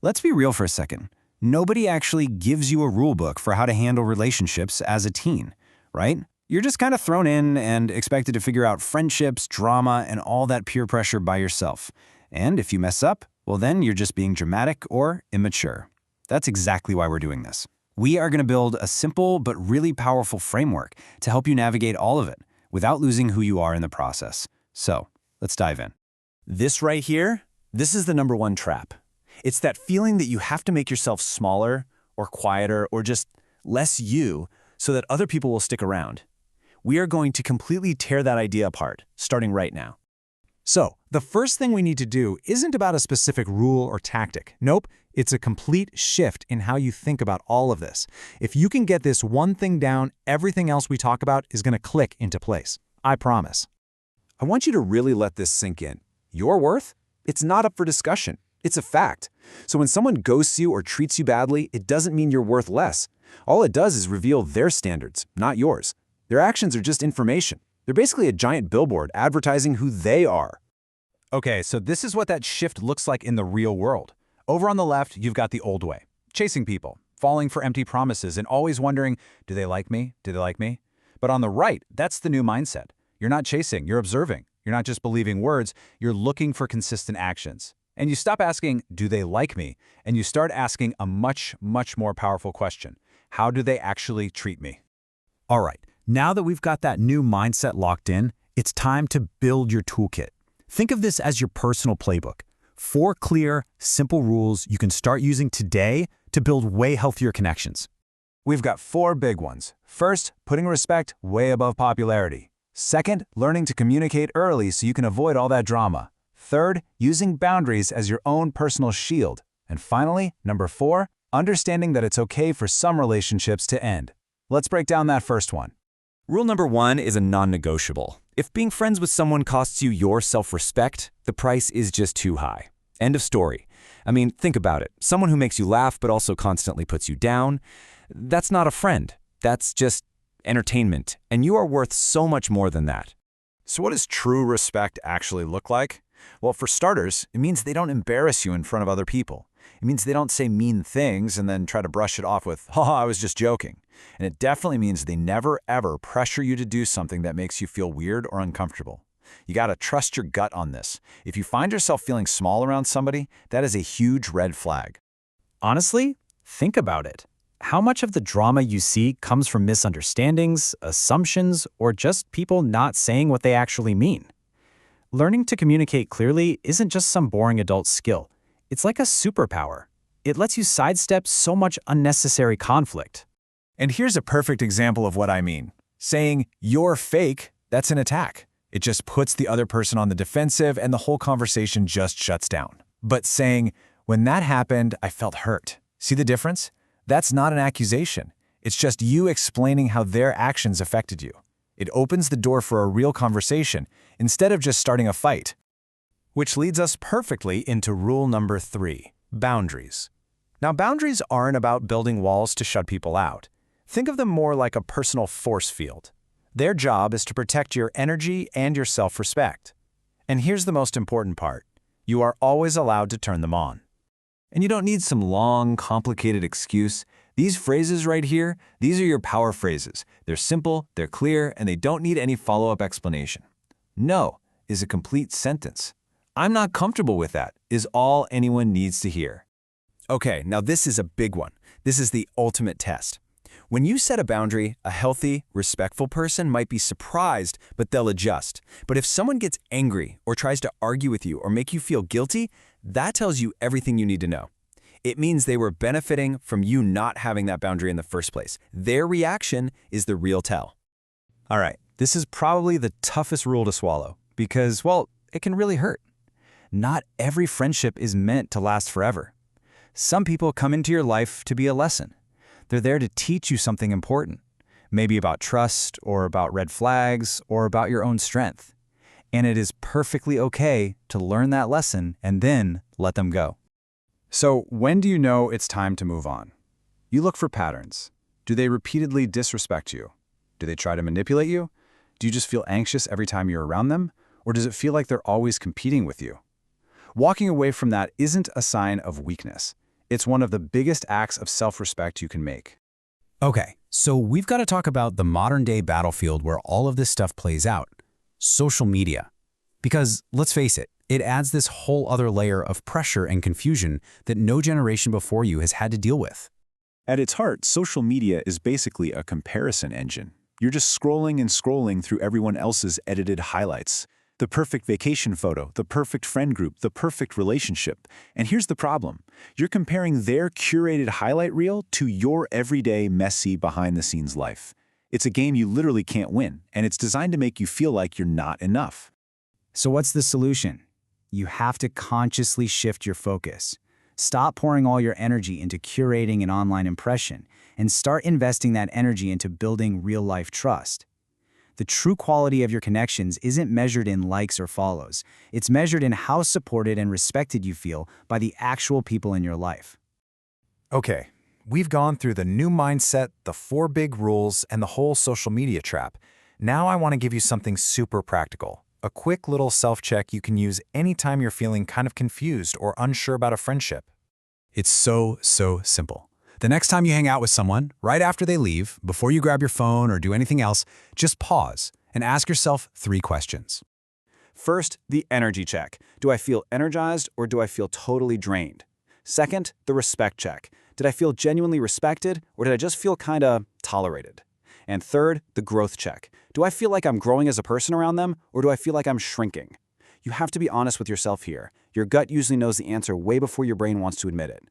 Let's be real for a second. Nobody actually gives you a rule book for how to handle relationships as a teen, right? You're just kind of thrown in and expected to figure out friendships, drama, and all that peer pressure by yourself. And if you mess up, well then you're just being dramatic or immature. That's exactly why we're doing this. We are going to build a simple but really powerful framework to help you navigate all of it without losing who you are in the process. So, let's dive in. This right here, this is the #1 trap. It's that feeling that you have to make yourself smaller or quieter or just less you so that other people will stick around. We are going to completely tear that idea apart, starting right now. So, the first thing we need to do isn't about a specific rule or tactic. Nope, it's a complete shift in how you think about all of this. If you can get this one thing down, everything else we talk about is going to click into place. I promise. I want you to really let this sink in. Your worth? It's not up for discussion. It's a fact. So when someone ghosts you or treats you badly, it doesn't mean you're worth less. All it does is reveal their standards, not yours. Their actions are just information. They're basically a giant billboard advertising who they are. Okay, so this is what that shift looks like in the real world. Over on the left, you've got the old way. Chasing people, falling for empty promises, and always wondering, do they like me? Do they like me? But on the right, that's the new mindset. You're not chasing, you're observing. You're not just believing words, you're looking for consistent actions. And you stop asking, do they like me? And you start asking a much, much more powerful question. How do they actually treat me? All right, now that we've got that new mindset locked in, it's time to build your toolkit. Think of this as your personal playbook. 4 clear, simple rules you can start using today to build way healthier connections. We've got 4 big ones. First, putting respect way above popularity. Second, learning to communicate early so you can avoid all that drama. Third, using boundaries as your own personal shield. And finally, #4, understanding that it's okay for some relationships to end. Let's break down that first one. Rule #1 is a non-negotiable. If being friends with someone costs you your self-respect, the price is just too high. End of story. I mean, think about it. Someone who makes you laugh but also constantly puts you down, that's not a friend. That's just entertainment, and you are worth so much more than that. So what does true respect actually look like? Well, for starters, it means they don't embarrass you in front of other people. It means they don't say mean things and then try to brush it off with, haha, I was just joking. And it definitely means they never, ever pressure you to do something that makes you feel weird or uncomfortable. You gotta trust your gut on this. If you find yourself feeling small around somebody, that is a huge red flag. Honestly, think about it. How much of the drama you see comes from misunderstandings, assumptions, or just people not saying what they actually mean? Learning to communicate clearly isn't just some boring adult skill. It's like a superpower. It lets you sidestep so much unnecessary conflict. And here's a perfect example of what I mean. Saying, you're fake, that's an attack. It just puts the other person on the defensive and the whole conversation just shuts down. But saying, when that happened, I felt hurt. See the difference? That's not an accusation. It's just you explaining how their actions affected you. It opens the door for a real conversation instead of just starting a fight. Which leads us perfectly into rule #3, boundaries. Now, boundaries aren't about building walls to shut people out. Think of them more like a personal force field. Their job is to protect your energy and your self-respect. And here's the most important part. You are always allowed to turn them on. And you don't need some long, complicated excuse. These phrases right here, these are your power phrases. They're simple, they're clear, and they don't need any follow-up explanation. No is a complete sentence. I'm not comfortable with that is all anyone needs to hear. Okay, now this is a big one. This is the ultimate test. When you set a boundary, a healthy, respectful person might be surprised, but they'll adjust. But if someone gets angry or tries to argue with you or make you feel guilty, that tells you everything you need to know. It means they were benefiting from you not having that boundary in the first place. Their reaction is the real tell. All right, this is probably the toughest rule to swallow because, well, it can really hurt. Not every friendship is meant to last forever. Some people come into your life to be a lesson. They're there to teach you something important, maybe about trust or about red flags or about your own strength. And it is perfectly okay to learn that lesson and then let them go. So when do you know it's time to move on? You look for patterns. Do they repeatedly disrespect you? Do they try to manipulate you? Do you just feel anxious every time you're around them? Or does it feel like they're always competing with you? Walking away from that isn't a sign of weakness. It's one of the biggest acts of self-respect you can make. Okay, so we've got to talk about the modern-day battlefield where all of this stuff plays out, social media. Because, let's face it, it adds this whole other layer of pressure and confusion that no generation before you has had to deal with. At its heart, social media is basically a comparison engine. You're just scrolling and scrolling through everyone else's edited highlights. The perfect vacation photo, the perfect friend group, the perfect relationship. And here's the problem. You're comparing their curated highlight reel to your everyday, messy, behind-the-scenes life. It's a game you literally can't win, and it's designed to make you feel like you're not enough. So what's the solution? You have to consciously shift your focus. Stop pouring all your energy into curating an online impression and start investing that energy into building real-life trust. The true quality of your connections isn't measured in likes or follows. It's measured in how supported and respected you feel by the actual people in your life. Okay, we've gone through the new mindset, the 4 big rules, and the whole social media trap. Now I want to give you something super practical. A quick little self-check you can use anytime you're feeling kind of confused or unsure about a friendship. It's so simple. The next time you hang out with someone, right after they leave, before you grab your phone or do anything else, just pause and ask yourself 3 questions. First, the energy check. Do I feel energized or do I feel totally drained? Second, the respect check. Did I feel genuinely respected or did I just feel kinda tolerated? And third, the growth check. Do I feel like I'm growing as a person around them or do I feel like I'm shrinking? You have to be honest with yourself here. Your gut usually knows the answer way before your brain wants to admit it.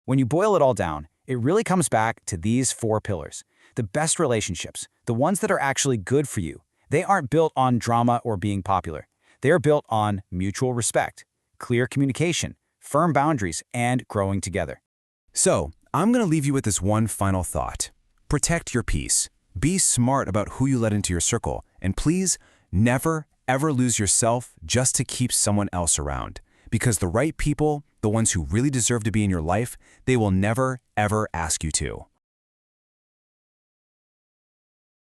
When you boil it all down, it really comes back to these 4 pillars. The best relationships, the ones that are actually good for you, they aren't built on drama or being popular. They are built on mutual respect, clear communication, firm boundaries, and growing together. So, I'm going to leave you with this one final thought. Protect your peace. Be smart about who you let into your circle, and please never, ever lose yourself just to keep someone else around. Because the right people, the ones who really deserve to be in your life, they will never, ever ask you to.